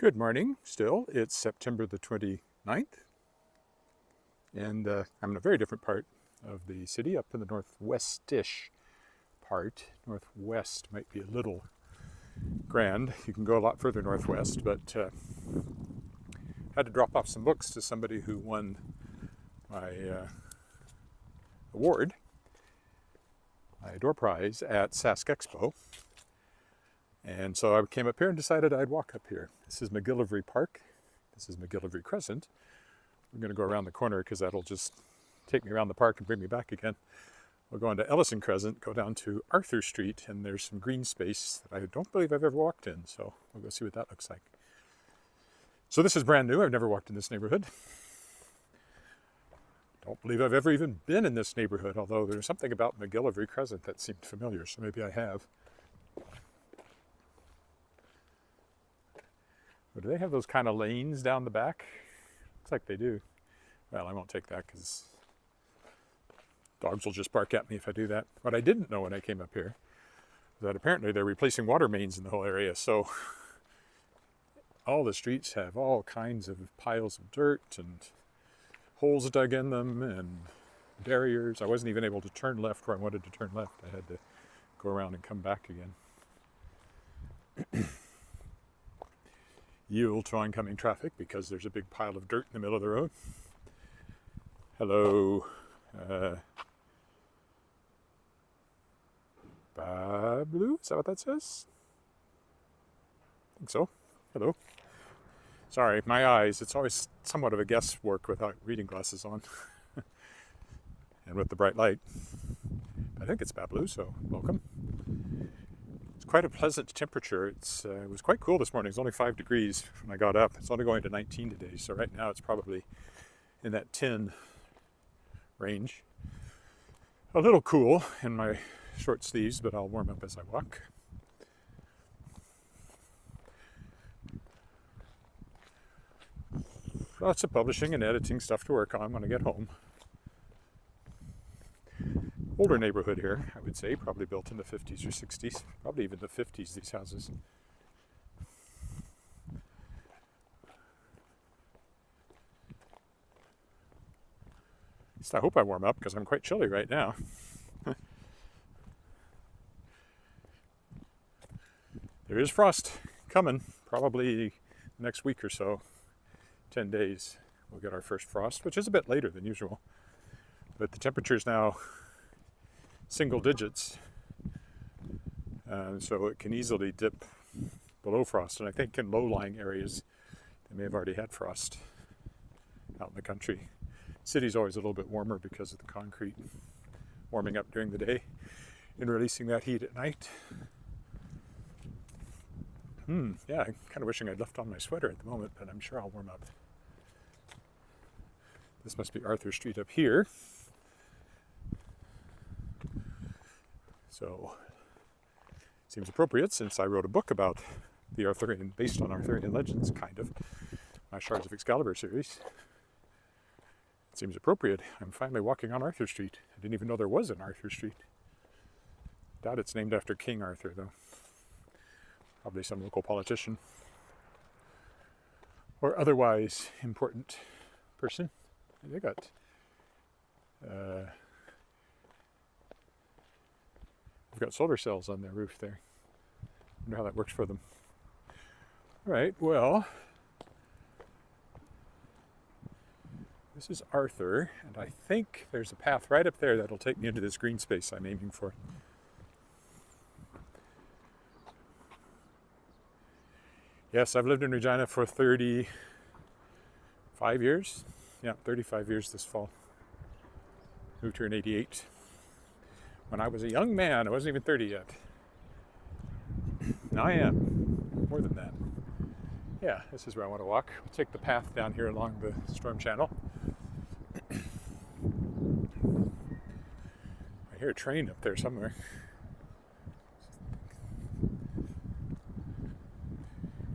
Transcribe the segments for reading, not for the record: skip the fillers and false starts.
Good morning still. It's September the 29th, and I'm in a very different part of the city, up in the Northwestish part. Northwest might be a little grand. You can go a lot further northwest, but had to drop off some books to somebody who won my award, my door prize at Sask Expo. And so I came up here and decided I'd walk up here. This is McGillivray Park. This is McGillivray Crescent. We're going to go around the corner because that'll just take me around the park and bring me back again. We'll go into Ellison Crescent, go down to Arthur Street, and there's some green space that I don't believe I've ever walked in. So we'll go see what that looks like. So this is brand new. I've never walked in this neighborhood. Don't believe I've ever even been in this neighborhood, although there's something about McGillivray Crescent that seemed familiar, so maybe I have. But do they have those kind of lanes down the back? Looks like they do. Well, I won't take that because dogs will just bark at me if I do that. What I didn't know when I came up here is that apparently they're replacing water mains in the whole area. So all the streets have all kinds of piles of dirt and holes dug in them and barriers. I wasn't even able to turn left where I wanted to turn left. I had to go around and come back again. Yield to oncoming traffic because there's a big pile of dirt in the middle of the road. Hello. Bablu? Is that what that says? I think so. Hello. Sorry, my eyes. It's always somewhat of a guesswork without reading glasses on. And with the bright light. I think it's Bablu, so welcome. Quite a pleasant temperature. It was quite cool this morning. It's only 5 degrees when I got up. It's only going to 19 today, so right now it's probably in that 10 range. A little cool in my short sleeves, but I'll warm up as I walk. Lots of publishing and editing stuff to work on when I get home. Older neighborhood here, I would say, probably built in the 50s or 60s, probably even the 50s, these houses. At least I hope I warm up because I'm quite chilly right now. There is frost coming, probably next week or so, 10 days. We'll get our first frost, which is a bit later than usual. But the temperature is now single digits, so it can easily dip below frost. And I think in low-lying areas, they may have already had frost out in the country. City's always a little bit warmer because of the concrete warming up during the day and releasing that heat at night. Yeah, I'm kind of wishing I'd left on my sweater at the moment, but I'm sure I'll warm up. This must be Arthur Street up here. So, seems appropriate since I wrote a book about the Arthurian, based on Arthurian legends, kind of, my Shards of Excalibur series. It seems appropriate. I'm finally walking on Arthur Street. I didn't even know there was an Arthur Street. Doubt it's named after King Arthur, though. Probably some local politician or otherwise important person. They got they've got solar cells on their roof there. Wonder how that works for them. All right, well, this is Arthur, and I think there's a path right up there that'll take me into this green space I'm aiming for. Yes, I've lived in Regina for 35 years. Yeah, 35 years this fall. Moved here in 88. When I was a young man, I wasn't even 30 yet. Now I am. More than that. Yeah, this is where I want to walk. We'll take the path down here along the storm channel. I hear a train up there somewhere.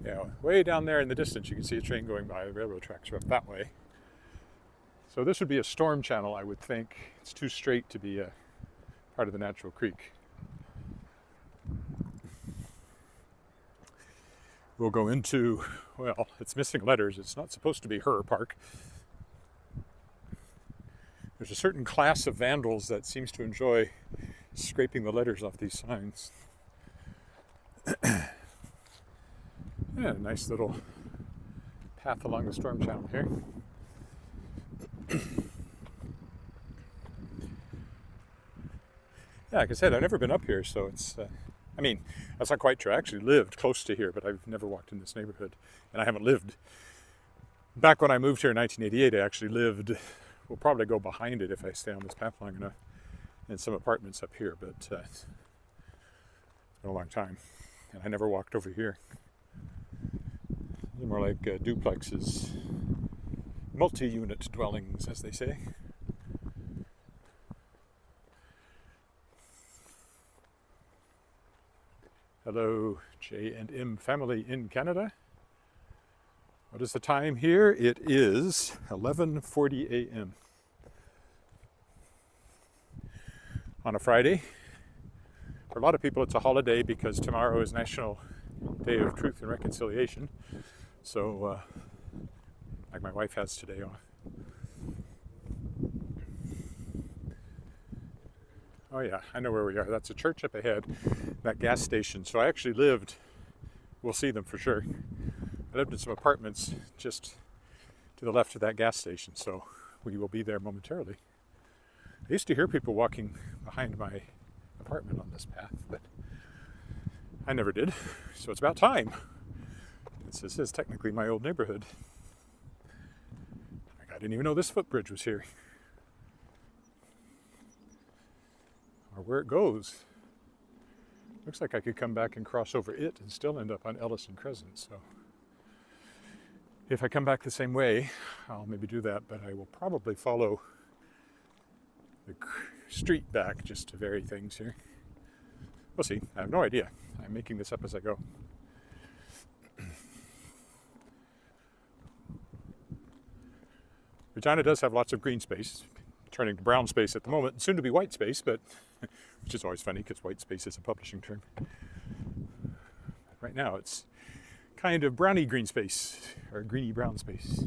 Yeah, way down there in the distance you can see a train going by. The railroad tracks are up that way. So this would be a storm channel, I would think. It's too straight to be a part of the natural creek. We'll go into, well, it's missing letters. It's not supposed to be her park. There's a certain class of vandals that seems to enjoy scraping the letters off these signs. Yeah, nice little path along the storm channel here. Yeah, like I said, I've never been up here, so it's, I mean, that's not quite true. I actually lived close to here, but I've never walked in this neighborhood. And I haven't lived. Back when I moved here in 1988, I actually lived, we'll probably go behind it if I stay on this path long enough, in some apartments up here, but it's been a long time. And I never walked over here. They're more like duplexes, multi-unit dwellings, as they say. Hello, J&M family in Canada. What is the time here? It is 11:40 a.m. on a Friday. For a lot of people, it's a holiday because tomorrow is National Day of Truth and Reconciliation. So, like my wife has today off. Oh yeah, I know where we are. That's a church up ahead, that gas station. So I actually lived, we'll see them for sure. I lived in some apartments just to the left of that gas station, so we will be there momentarily. I used to hear people walking behind my apartment on this path, but I never did. So it's about time. This is technically my old neighborhood. I didn't even know this footbridge was here. Or where it goes. Looks like I could come back and cross over it and still end up on Ellison Crescent. So if I come back the same way, I'll maybe do that, but I will probably follow the street back just to vary things here. We'll see. I have no idea. I'm making this up as I go. Regina does have lots of green space, turning to brown space at the moment, and soon to be white space, but which is always funny because white space is a publishing term. Right now it's kind of browny green space, or greeny brown space.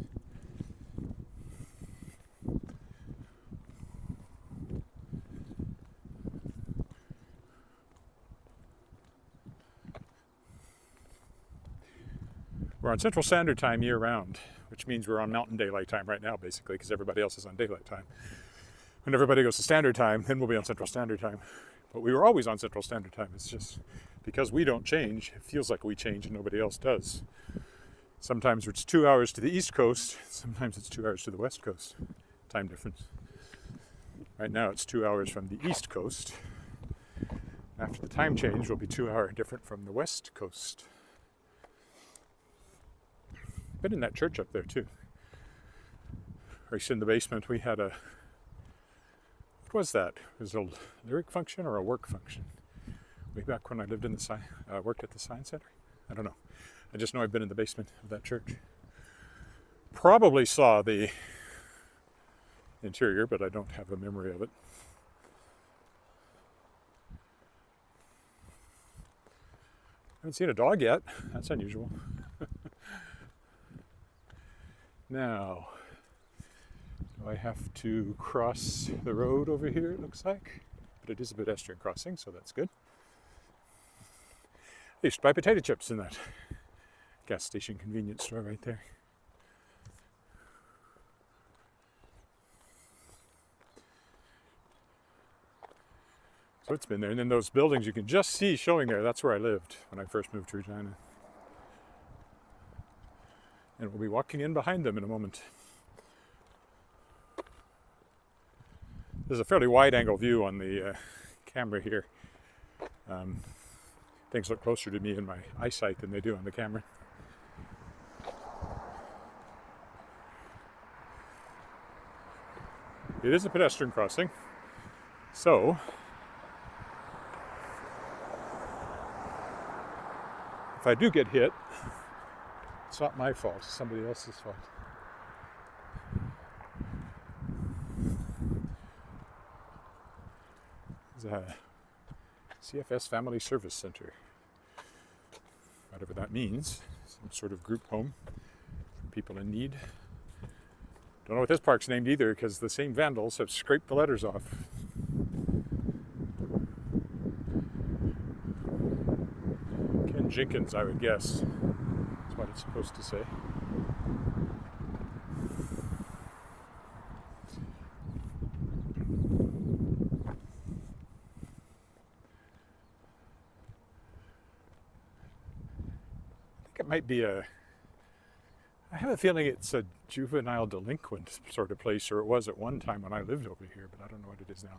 We're on Central Standard Time year round, which means we're on Mountain Daylight Time right now, basically, because everybody else is on Daylight Time. When everybody goes to Standard Time, then we'll be on Central Standard Time. But we were always on Central Standard Time. It's just because we don't change, it feels like we change and nobody else does. Sometimes it's 2 hours to the East Coast, sometimes it's 2 hours to the West Coast. Time difference. Right now it's 2 hours from the East Coast. After the time change, we'll be 2 hours different from the West Coast. Been in that church up there too. Right in the basement, we had a, what was that? It was a lyric function or a work function? Way back when I lived in the worked at the Science Center? I don't know. I just know I've been in the basement of that church. Probably saw the interior, but I don't have a memory of it. I haven't seen a dog yet. That's unusual. Now, do I have to cross the road over here, it looks like? But it is a pedestrian crossing, so that's good. I used to buy potato chips in that gas station convenience store right there. So it's been there. And then those buildings you can just see showing there, that's where I lived when I first moved to Regina. And we'll be walking in behind them in a moment. There's a fairly wide-angle view on the camera here. Things look closer to me in my eyesight than they do on the camera. It is a pedestrian crossing, so if I do get hit, it's not my fault, it's somebody else's fault. There's a CFS Family Service Center, whatever that means. some sort of group home for people in need. Don't know what this park's named either, because the same vandals have scraped the letters off. Ken Jenkins, I would guess. That's what it's supposed to say. It might be I have a feeling it's a juvenile delinquent sort of place, or it was at one time when I lived over here, but I don't know what it is now.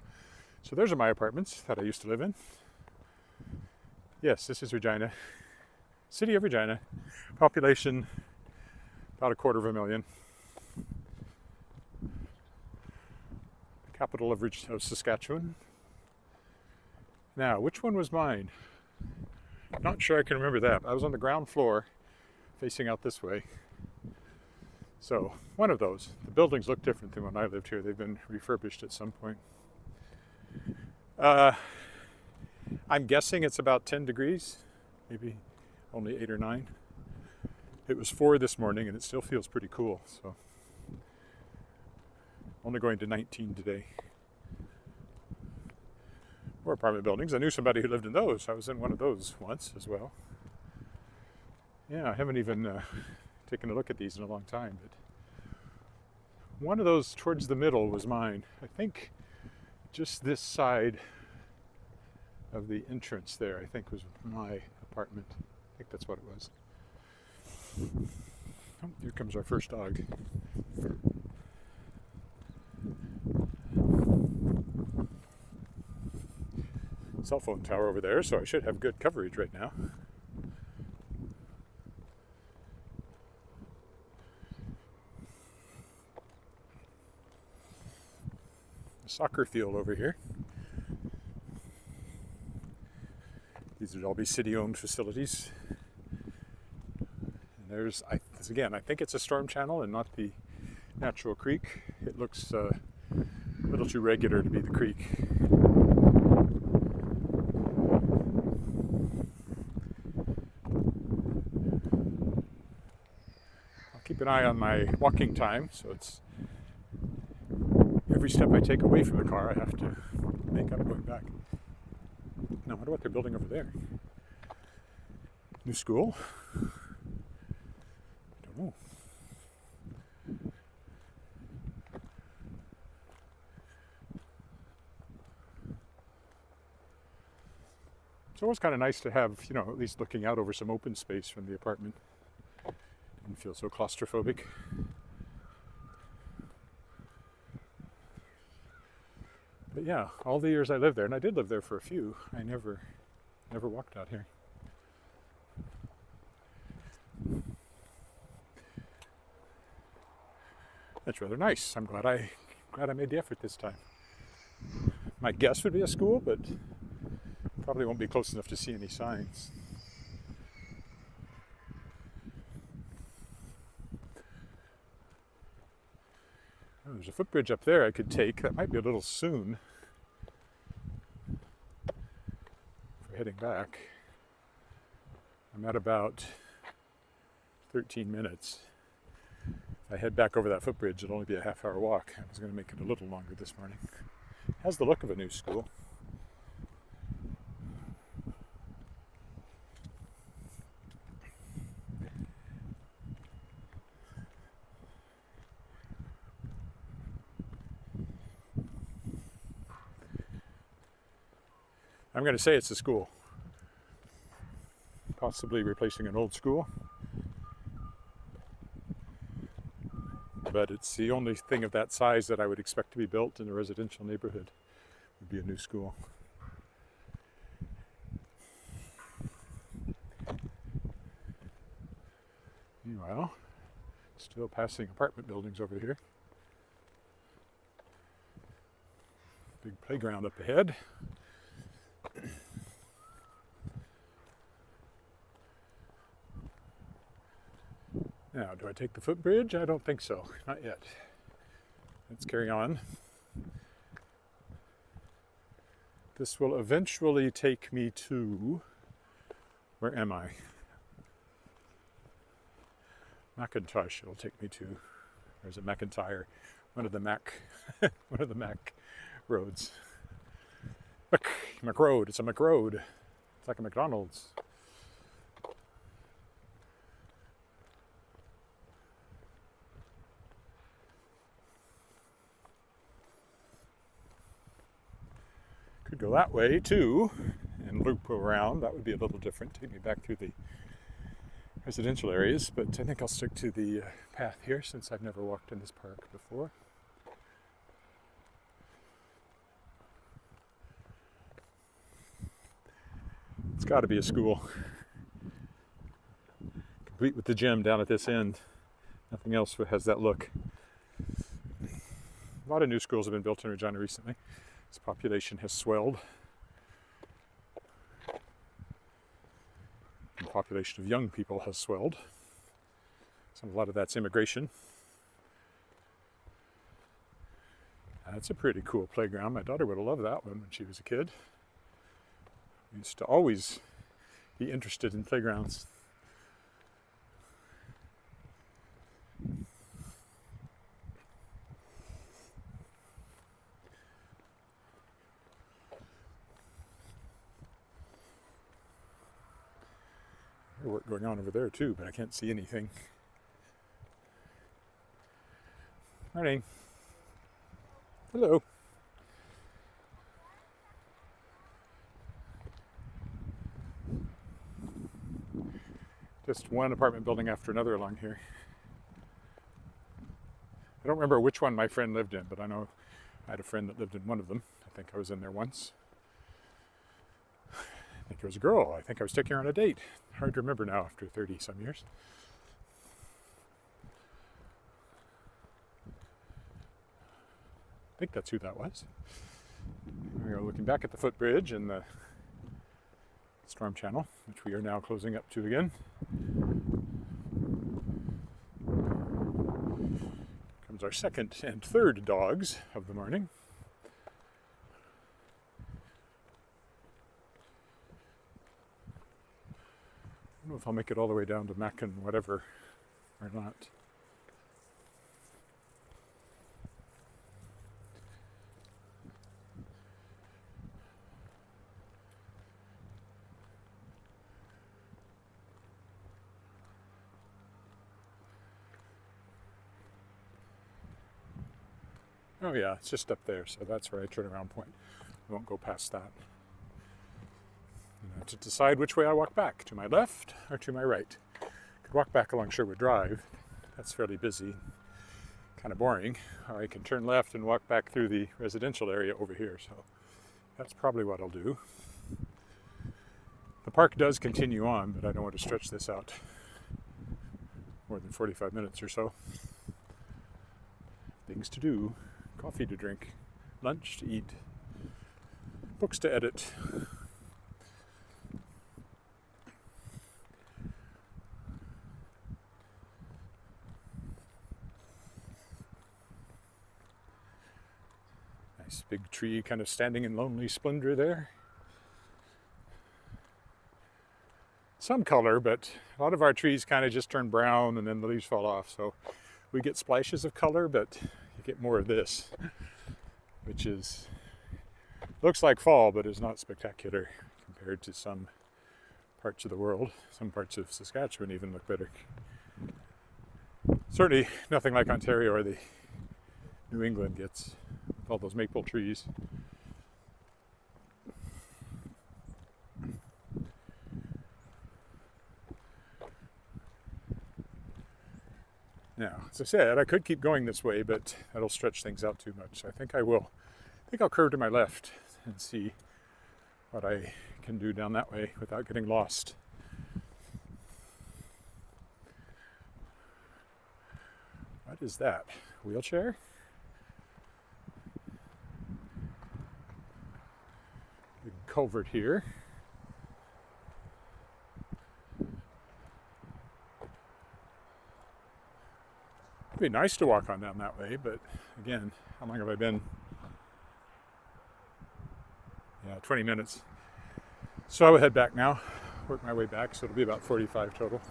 So those are my apartments that I used to live in. Yes, this is Regina. City of Regina. Population about 250,000. Capital of Saskatchewan. Now, which one was mine? Not sure I can remember that. I was on the ground floor facing out this way. So, one of those. The buildings look different than when I lived here. They've been refurbished at some point. I'm guessing it's about 10 degrees, maybe only 8 or 9. It was 4 this morning and it still feels pretty cool. So, only going to 19 today. Or apartment buildings. I knew somebody who lived in those. I was in one of those once as well. Yeah, I haven't even taken a look at these in a long time, but one of those towards the middle was mine. I think just this side of the entrance there, I think, was my apartment. I think that's what it was. Oh, here comes our first dog. Cell phone tower over there, so I should have good coverage right now. Soccer field over here. These would all be city-owned facilities. And there's, again, I think it's a storm channel and not the natural creek. It looks a little too regular to be the creek. I'll keep an eye on my walking time, so it's every step I take away from the car, I have to make up going back. Now, I wonder what they're building over there. New school? I don't know. It's always kind of nice to have, at least looking out over some open space from the apartment. Didn't feel so claustrophobic. But yeah, all the years I lived there, and I did live there for a few, I never walked out here. That's rather nice. I'm glad I made the effort this time. My guess would be a school, but probably won't be close enough to see any signs. Oh, there's a footbridge up there I could take. That might be a little soon for heading back. I'm at about 13 minutes. If I head back over that footbridge, it'll only be a half-hour walk. I was going to make it a little longer this morning. It has the look of a new school. I'm going to say it's a school, possibly replacing an old school, but it's the only thing of that size that I would expect to be built in a residential neighborhood would be a new school. Meanwhile, still passing apartment buildings over here. Big playground up ahead. Now, do I take the footbridge? I don't think so. Not yet. Let's carry on. This will eventually take me to... Where am I? Macintosh it'll take me to. There's a McIntyre, one of the Mac roads. McRoad, it's a McRoad. It's like a McDonald's. Could go that way too and loop around. That would be a little different. Take me back through the residential areas, but I think I'll stick to the path here since I've never walked in this park before. It's got to be a school, complete with the gym down at this end. Nothing else has that look. A lot of new schools have been built in Regina recently. Its population has swelled. The population of young people has swelled. A lot of that's immigration. That's a pretty cool playground. My daughter would have loved that one when she was a kid. We used to always be interested in playgrounds. There's work going on over there too, but I can't see anything. Morning. Hello. Just one apartment building after another along here. I don't remember which one my friend lived in, but I know I had a friend that lived in one of them. I think I was in there once. I think it was a girl. I think I was taking her on a date. Hard to remember now after 30-some years. I think that's who that was. We are looking back at the footbridge and the storm channel, which we are now closing up to again. Comes our second and third dogs of the morning. I don't know if I'll make it all the way down to Mac and whatever or not. Oh yeah, it's just up there, so that's where I turn around point. I won't go past that. I have to decide which way I walk back, to my left or to my right. I could walk back along Sherwood Drive. That's fairly busy, kind of boring. Or I can turn left and walk back through the residential area over here, so that's probably what I'll do. The park does continue on, but I don't want to stretch this out more than 45 minutes or so. Things to do. Coffee to drink, lunch to eat, books to edit. Nice big tree kind of standing in lonely splendor there. Some color, but a lot of our trees kind of just turn brown and then the leaves fall off. So we get splashes of color, but you get more of this, which looks like fall, but is not spectacular compared to some parts of the world. Some parts of Saskatchewan even look better. Certainly nothing like Ontario or the New England gets with all those maple trees. Now, as I said, I could keep going this way, but that'll stretch things out too much. I think I will. I think I'll curve to my left and see what I can do down that way without getting lost. What is that? Wheelchair? Big culvert here. It'd be nice to walk on down that way, but again, how long have I been? Yeah, 20 minutes. So I will head back now, work my way back, so it'll be about 45 total.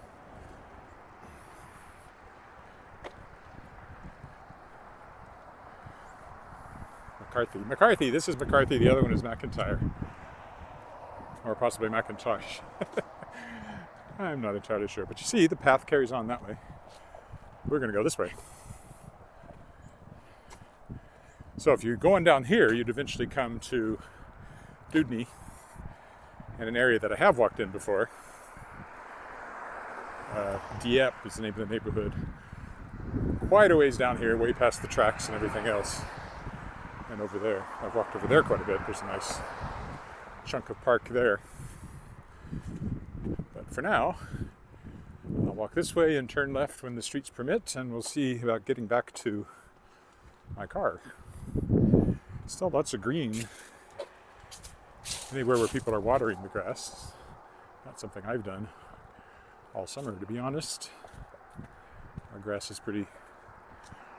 McCarthy. McCarthy, this is McCarthy, the other one is McIntyre. Or possibly Macintosh. I'm not entirely sure, but you see the path carries on that way. We're going to go this way. So if you're going down here, you'd eventually come to Dudney, in an area that I have walked in before. Dieppe is the name of the neighborhood. Quite a ways down here, way past the tracks and everything else. And over there, I've walked over there quite a bit. There's a nice chunk of park there. But for now, I'll walk this way and turn left when the streets permit, and we'll see about getting back to my car. Still lots of green anywhere where people are watering the grass. Not something I've done all summer, to be honest. Our grass is pretty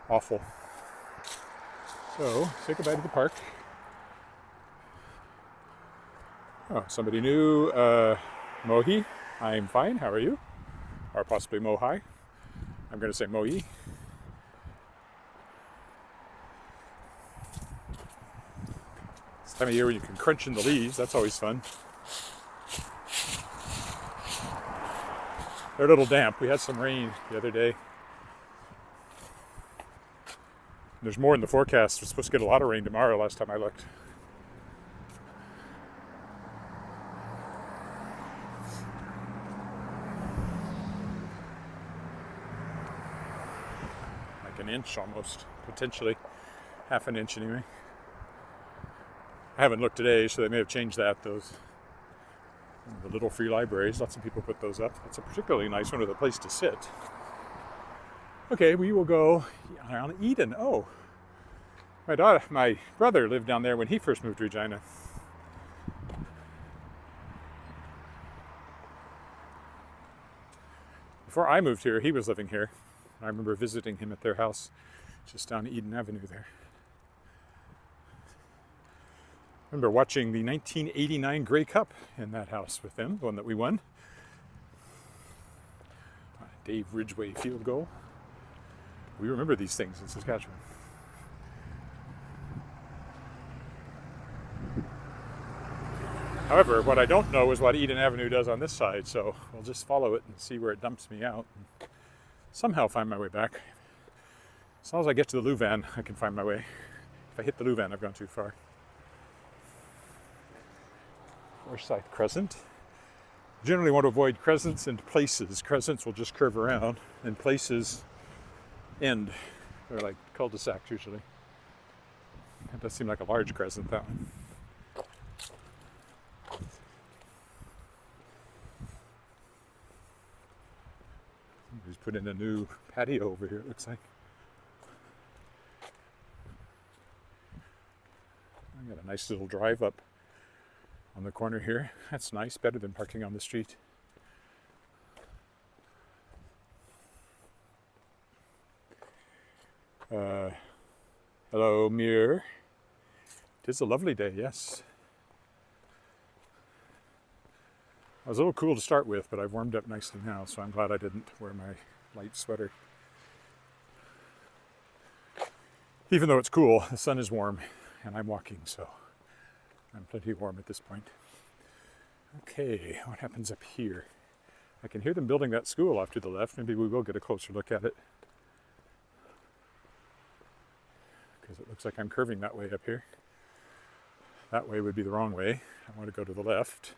awful. So, say goodbye to the park. Oh, somebody new. Mohi, I'm fine. How are you? Or possibly Mohai. I'm going to say Mohi. This time of year when you can crunch in the leaves, that's always fun. They're a little damp. We had some rain the other day. There's more in the forecast. We're supposed to get a lot of rain tomorrow last time I looked. Like an inch almost, potentially. Half an inch anyway. I haven't looked today, so they may have changed that. Those the little free libraries, lots of people put those up. It's a particularly nice one with a place to sit. Okay, we will go around Eden. Oh, my brother lived down there when he first moved to Regina. Before I moved here, he was living here. I remember visiting him at their house just down Eden Avenue there. I remember watching the 1989 Grey Cup in that house with them, the one that we won. Dave Ridgway field goal. We remember these things in Saskatchewan. However, what I don't know is what Eden Avenue does on this side, so we'll just follow it and see where it dumps me out and somehow find my way back. As long as I get to the Louvain, I can find my way. If I hit the Louvain, I've gone too far. Forsyth Crescent. Generally want to avoid crescents and places. Crescents will just curve around, and places end. They're like cul-de-sacs usually. That does seem like a large crescent, that one. Somebody's put in a new patio over here, it looks like. I got a nice little drive up on the corner here. That's nice, better than parking on the street. Hello, Muir. It is a lovely day, yes. I was a little cool to start with, but I've warmed up nicely now, so I'm glad I didn't wear my light sweater. Even though it's cool, the sun is warm, and I'm walking, so I'm plenty warm at this point. Okay, what happens up here? I can hear them building that school off to the left. Maybe we will get a closer look at it. Because it looks like I'm curving that way up here. That way would be the wrong way. I want to go to the left.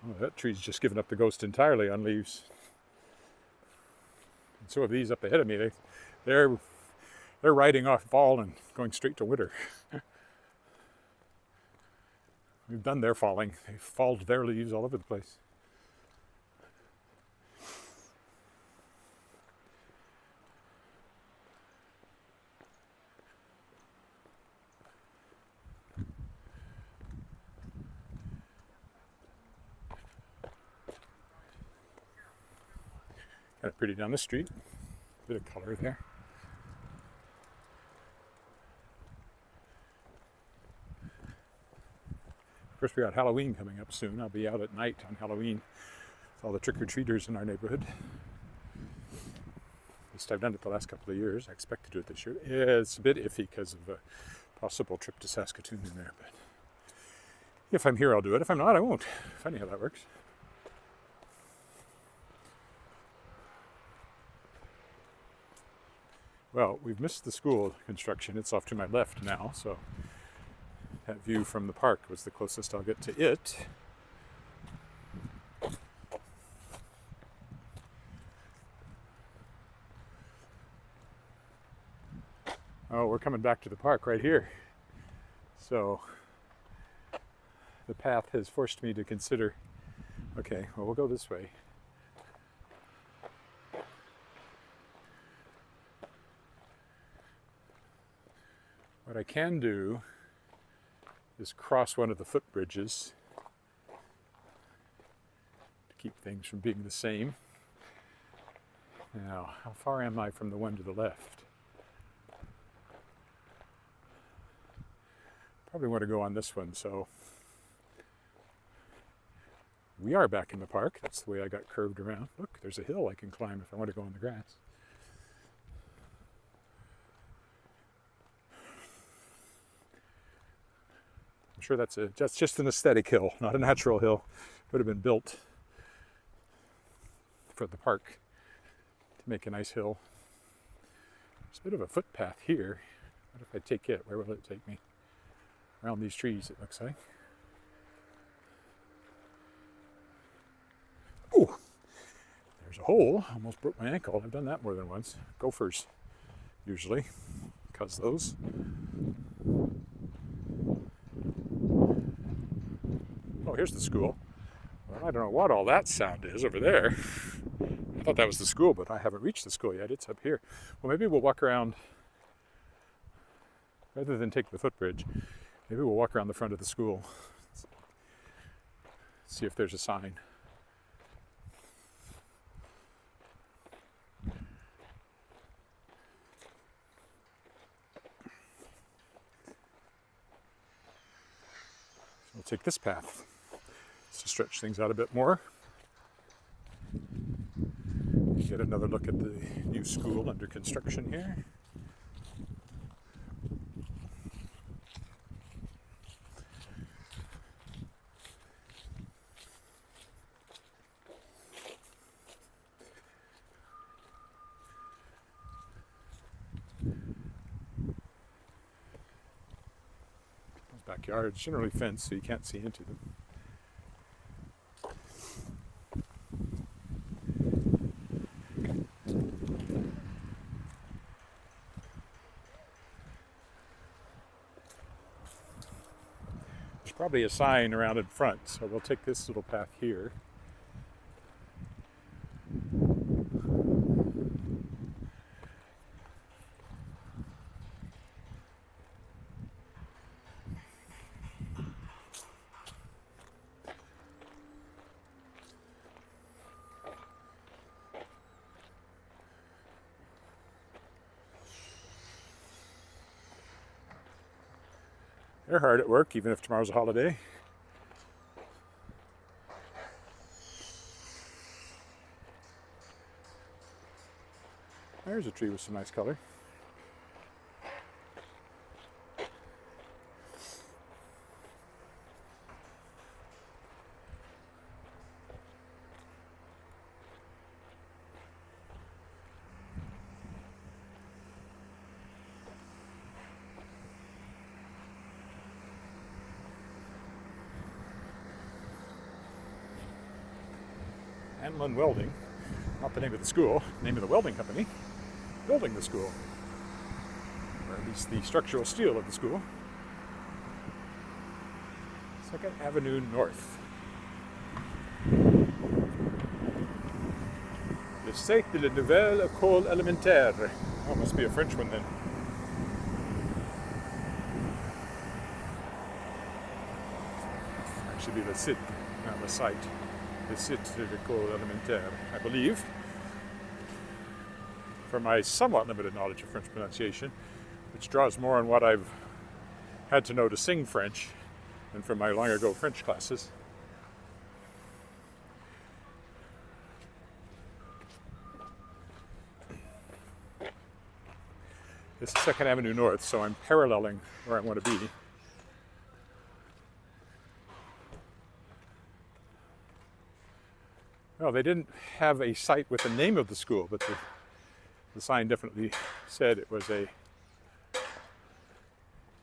Oh, that tree's just given up the ghost entirely on leaves. And so have these up ahead of me. They're riding off fall and going straight to winter. We've done their falling. They've falled their leaves all over the place. Kind of pretty down the street. Bit of color there. Of course, we got Halloween coming up soon. I'll be out at night on Halloween all the trick-or-treaters in our neighborhood. At least I've done it the last couple of years. I expect to do it this year. It's a bit iffy because of a possible trip to Saskatoon in there, but if I'm here, I'll do it. If I'm not, I won't. Funny how that works. Well, we've missed the school construction. It's off to my left now, so that view from the park was the closest I'll get to it. Oh, we're coming back to the park right here. So the path has forced me to consider, okay, well, we'll go this way. What I can do is cross one of the footbridges to keep things from being the same. Now, how far am I from the one to the left? Probably want to go on this one, so we are back in the park. That's the way I got curved around. Look, there's a hill I can climb if I want to go on the grass. I'm sure that's just an aesthetic hill, not a natural hill. It would have been built for the park to make a nice hill. There's a bit of a footpath here. What if I take it? Where will it take me? Around these trees, it looks like. Oh, there's a hole. Almost broke my ankle. I've done that more than once. Gophers, usually, cause those. Oh, here's the school. Well, I don't know what all that sound is over there. I thought that was the school, but I haven't reached the school yet. It's up here. Well, maybe we'll walk around, rather than take the footbridge, maybe we'll walk around the front of the school. See if there's a sign. We'll take this path to stretch things out a bit more. Get another look at the new school under construction here. Backyards generally fenced so you can't see into them. There's probably a sign around in front, so we'll take this little path here. They're hard at work, even if tomorrow's a holiday. There's a tree with some nice color. Hanlon Welding, not the name of the school, the name of the welding company, building the school, or at least the structural steel of the school. 2nd Avenue North. Le site de la nouvelle école élémentaire. Oh, must be a French one then. Actually, the site, not the site. The site de l'école élémentaire, I believe. From my somewhat limited knowledge of French pronunciation, which draws more on what I've had to know to sing French than from my long ago French classes. This is 2nd Avenue North, so I'm paralleling where I want to be. Well, they didn't have a site with the name of the school, but the sign definitely said it was a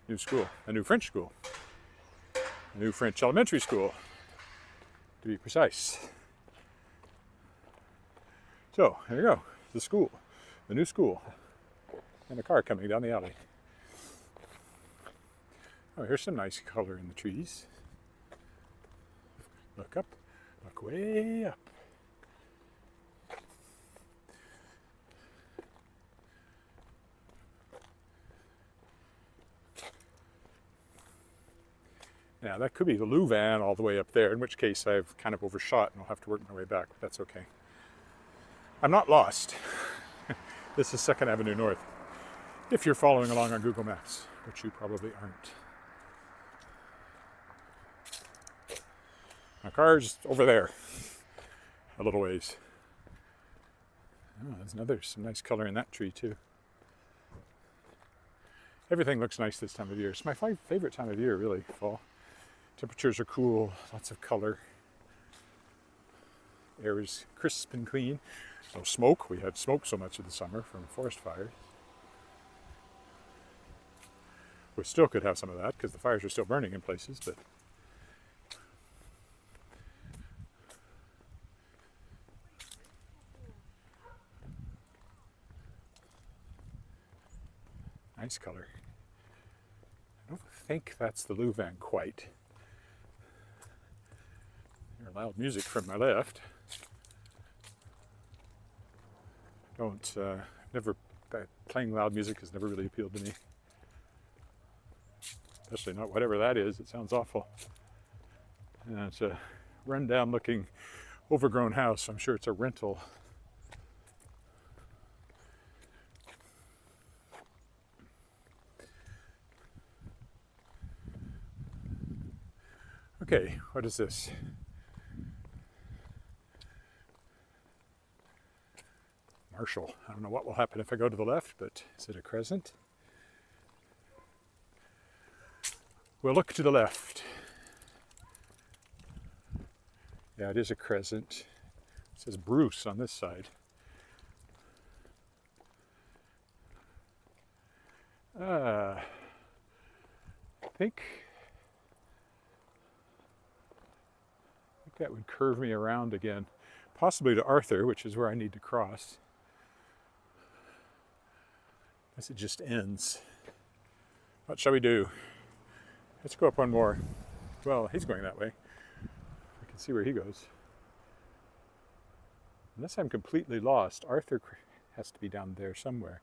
new school, a new French school, a new French elementary school, to be precise. So, there you go, the school, the new school, and a car coming down the alley. Oh, here's some nice color in the trees. Look up, look way up. Now, that could be the Louvain all the way up there, in which case I've kind of overshot and I'll have to work my way back, but that's okay. I'm not lost. This is 2nd Avenue North, if you're following along on Google Maps, which you probably aren't. My car's over there, a little ways. Oh, there's some nice color in that tree too. Everything looks nice this time of year. It's my favorite time of year, really, fall. Temperatures are cool, lots of color. Air is crisp and clean. No smoke. We had smoke so much of the summer from forest fires. We still could have some of that because the fires are still burning in places, but nice color. I don't think that's the Louvain quite. There's loud music from my left. Playing loud music has never really appealed to me. Especially not whatever that is, it sounds awful. And it's a rundown looking, overgrown house. I'm sure it's a rental. Okay, what is this? Marshall. I don't know what will happen if I go to the left, but is it a crescent? We'll look to the left. Yeah, it is a crescent. It says Bruce on this side. I think that would curve me around again, possibly to Arthur, which is where I need to cross. Unless it just ends. What shall we do? Let's go up one more. Well, he's going that way. I can see where he goes. Unless I'm completely lost, Arthur has to be down there somewhere.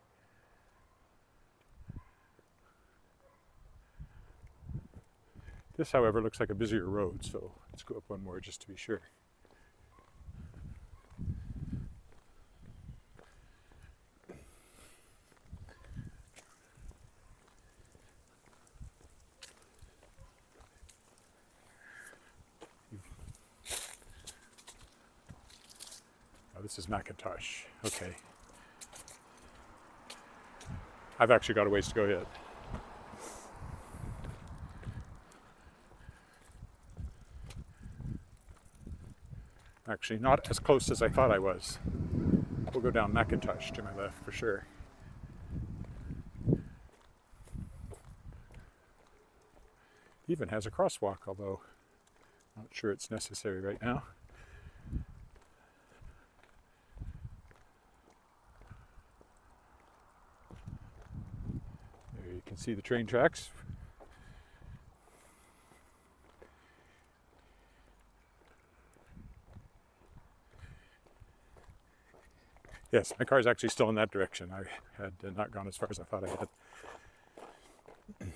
This, however, looks like a busier road, so let's go up one more just to be sure. Oh, this is McIntosh. Okay. I've actually got a ways to go yet. Actually, not as close as I thought I was. We'll go down McIntosh to my left for sure. Even has a crosswalk, although not sure it's necessary right now. There you can see the train tracks. Yes, my car's actually still in that direction. I had not gone as far as I thought I had. And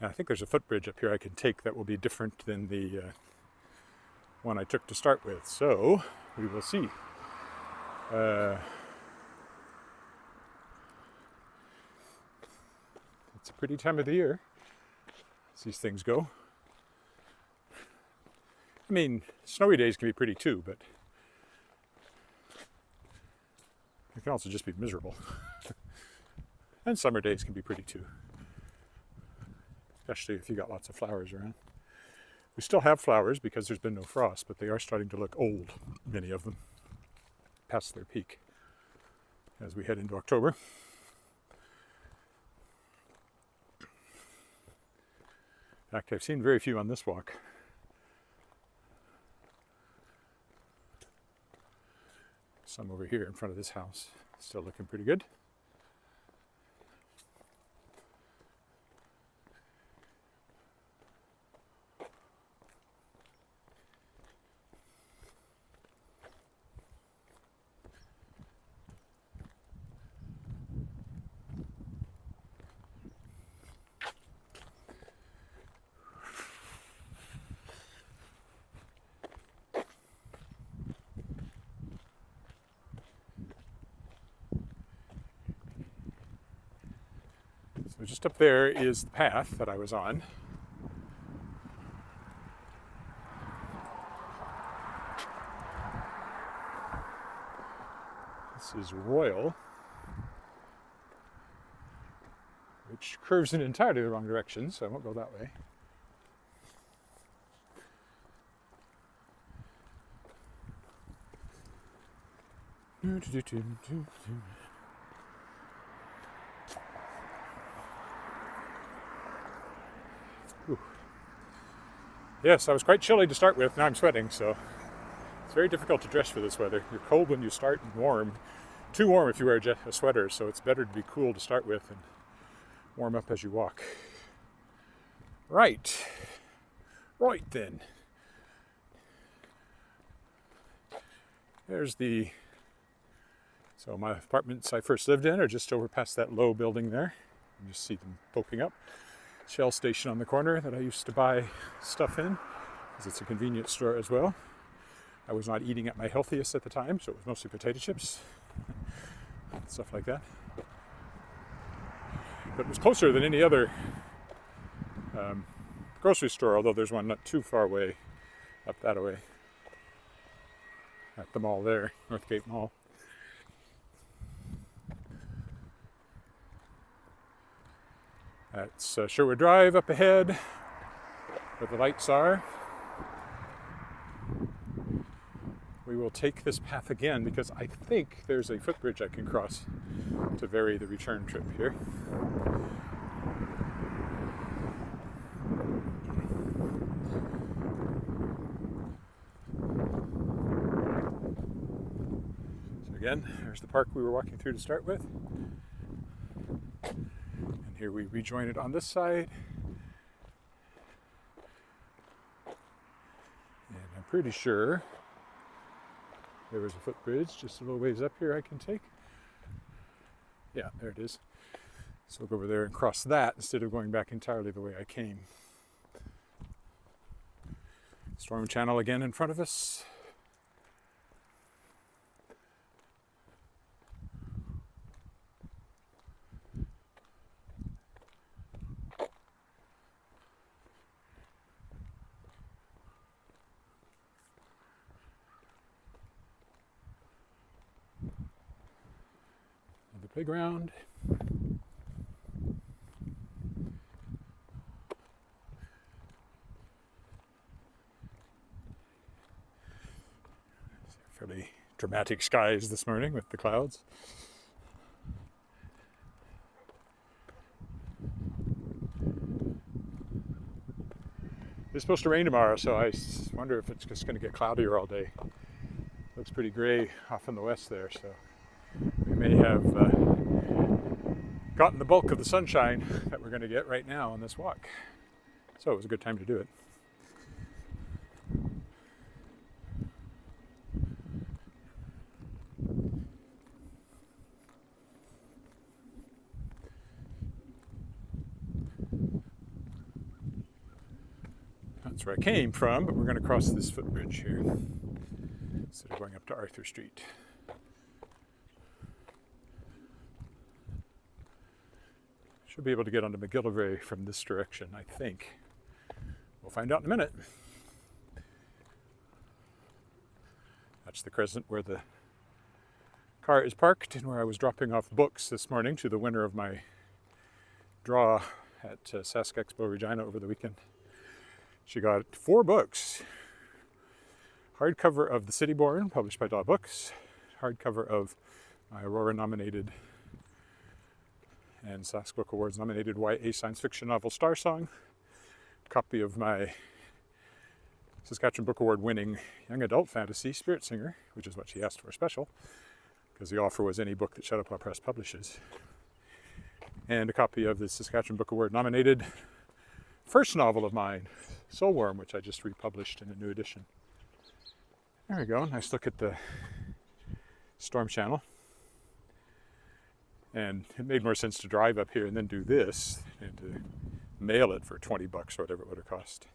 I think there's a footbridge up here I can take that will be different than the one I took to start with. So, we will see. It's a pretty time of the year as these things go. I mean, snowy days can be pretty too, but it can also just be miserable. And summer days can be pretty too, especially if you got lots of flowers around. We still have flowers because there's been no frost, but they are starting to look old, many of them, past their peak as we head into October. In fact, I've seen very few on this walk. Some over here in front of this house, still looking pretty good. So just up there is the path that I was on. This is Royal, which curves in entirely the wrong direction, so I won't go that way. Ooh. Yes, I was quite chilly to start with. Now I'm sweating, so it's very difficult to dress for this weather. You're cold when you start and warm. Too warm if you wear a sweater, so it's better to be cool to start with and warm up as you walk. Right then. So my apartments I first lived in are just over past that low building there. You just see them poking up. Shell station on the corner that I used to buy stuff in, because it's a convenience store as well. I was not eating at my healthiest at the time, so it was mostly potato chips, stuff like that. But it was closer than any other grocery store, although there's one not too far away, up that way, at the mall there, Northgate Mall. That's Sherwood Drive up ahead, where the lights are. We will take this path again because I think there's a footbridge I can cross to vary the return trip here. So again, there's the park we were walking through to start with. And here we rejoin it on this side. And I'm pretty sure there was a footbridge just a little ways up here I can take. Yeah, there it is. So we'll go over there and cross that instead of going back entirely the way I came. Storm channel again in front of us. The playground. Fairly dramatic skies this morning with the clouds. It's supposed to rain tomorrow, so I wonder if it's just going to get cloudier all day. Looks pretty gray off in the west there, so we may have gotten the bulk of the sunshine that we're going to get right now on this walk. So it was a good time to do it. That's where I came from, but we're going to cross this footbridge here instead of going up to Arthur Street. Should be able to get onto McGillivray from this direction, I think. We'll find out in a minute. That's the crescent where the Car is parked in where I was dropping off books this morning to the winner of my draw at Sask Expo Regina over the weekend. She got 4 books. Hardcover of The City Born, published by Daw Books. Hardcover of my Aurora nominated and Sask Book Awards nominated YA science fiction novel Star Song. Copy of my Saskatchewan Book Award winning young adult fantasy Spirit Singer, which is what she asked for special, because the offer was any book that Shadowpaw Press publishes. And a copy of the Saskatchewan Book Award nominated first novel of mine, Soulworm, which I just republished in a new edition. There we go, nice look at the storm channel. And it made more sense to drive up here and then do this and to mail it for $20 or whatever it would have cost.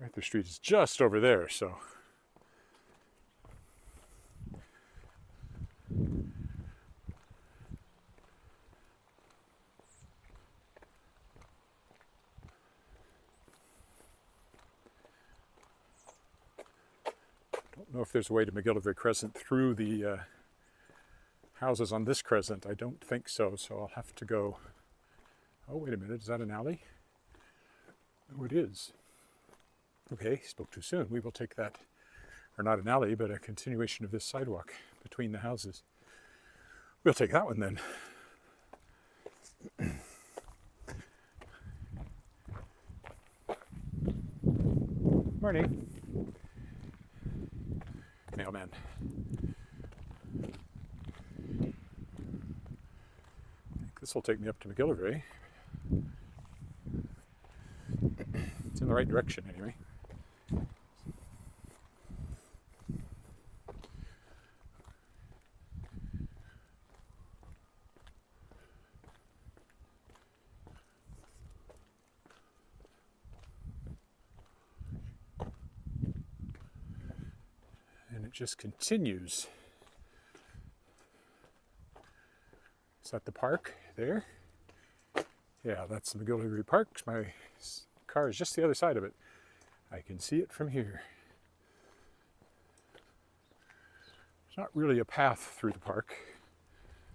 Arthur Street is just over there, so don't know if there's a way to McGillivray Crescent through the houses on this crescent. I don't think so, so I'll have to go. Oh, wait a minute, is that an alley? Oh, it is. Okay, spoke too soon. We will take that, or not an alley, but a continuation of this sidewalk between the houses. We'll take that one then. Morning. Mailman. This will take me up to McGillivray. It's in the right direction anyway. And it just continues. Is that the park there? Yeah, that's the McGillivray Park. My car is just the other side of it. I can see it from here. There's not really a path through the park,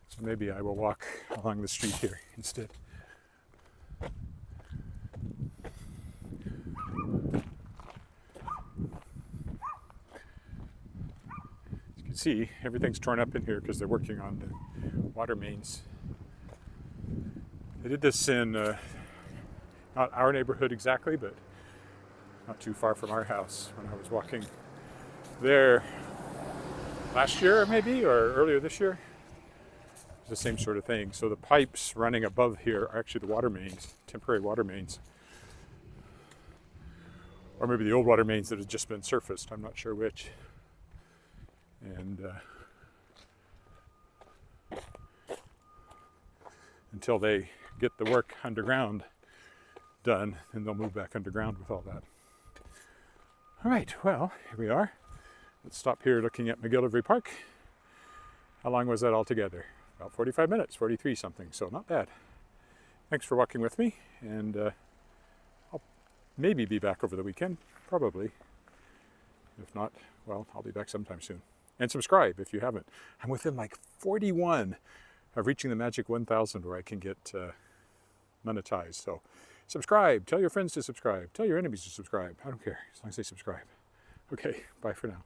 so maybe I will walk along the street here instead. As you can see, everything's torn up in here because they're working on the water mains. They did this in not our neighborhood exactly, but not too far from our house when I was walking there last year maybe, or earlier this year. It's the same sort of thing. So the pipes running above here are actually the water mains, temporary water mains. Or maybe the old water mains that have just been surfaced, I'm not sure which. And until they get the work underground done, then they'll move back underground with all that. All right, well, here we are. Let's stop here looking at McGillivray Park. How long was that altogether? About 45 minutes, 43 something, so not bad. Thanks for walking with me, and I'll maybe be back over the weekend, probably. If not, well, I'll be back sometime soon. And subscribe if you haven't. I'm within like 41 of reaching the magic 1,000 where I can get monetized. So subscribe, tell your friends to subscribe, tell your enemies to subscribe. I don't care, as long as they subscribe. Okay, bye for now.